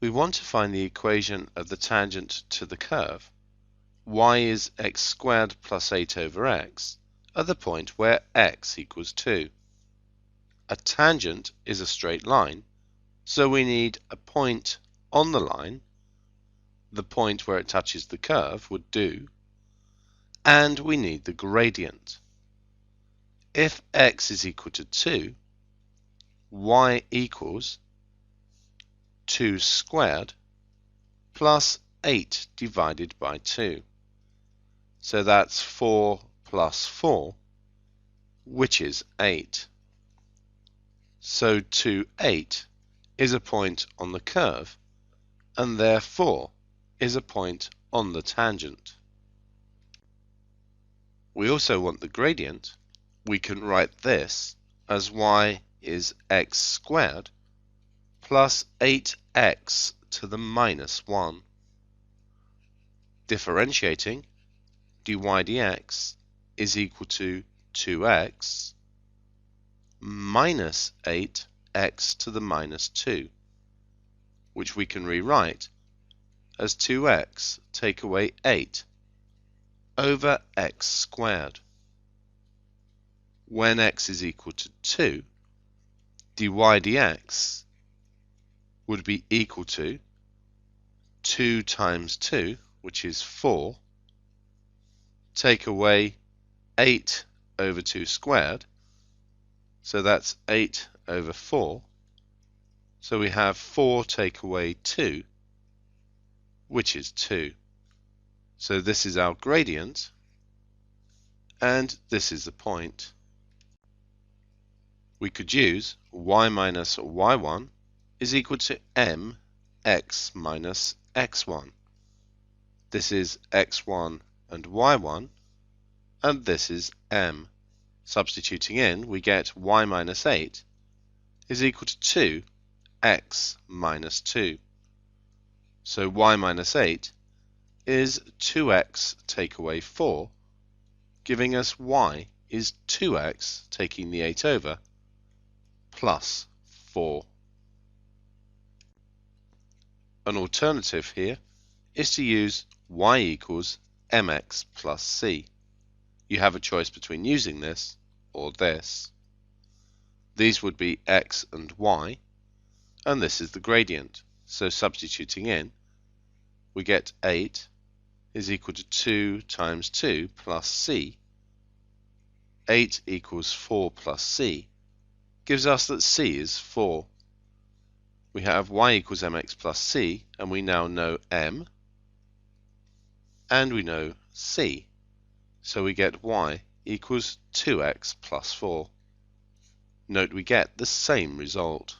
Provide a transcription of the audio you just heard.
We want to find the equation of the tangent to the curve. Y is x squared plus 8 over x at the point where x equals 2. A tangent is a straight line, so we need a point on the line, the point where it touches the curve would do, and we need the gradient. If x is equal to 2, y equals 2 squared plus 8 divided by 2. So that's 4 plus 4, which is 8. So 2, 8 is a point on the curve, and therefore is a point on the tangent. We also want the gradient. We can write this as y is x squared plus 8x to the minus 1. Differentiating, dy dx is equal to 2x minus 8x to the minus 2, which we can rewrite as 2x take away 8 over x squared. When x is equal to 2, dy dx would be equal to 2 times 2, which is 4, take away 8 over 2 squared, so that's 8 over 4, so we have 4 take away 2, which is 2. So this is our gradient, and this is the point. We could use y minus y1 is equal to mx minus x1. This is x1 and y1, and this is m. Substituting in, we get y minus 8 is equal to 2x minus 2. So y minus 8 is 2x take away 4, giving us y is 2x taking the 8 over, plus 4. An alternative here is to use y equals mx plus c. You have a choice between using this or this. These would be x and y, and this is the gradient. So substituting in, we get 8 is equal to 2 times 2 plus c. 8 equals 4 plus c gives us that c is 4. We have y equals mx plus c, and we now know m, and we know c. So we get y equals 2x plus 4. Note we get the same result.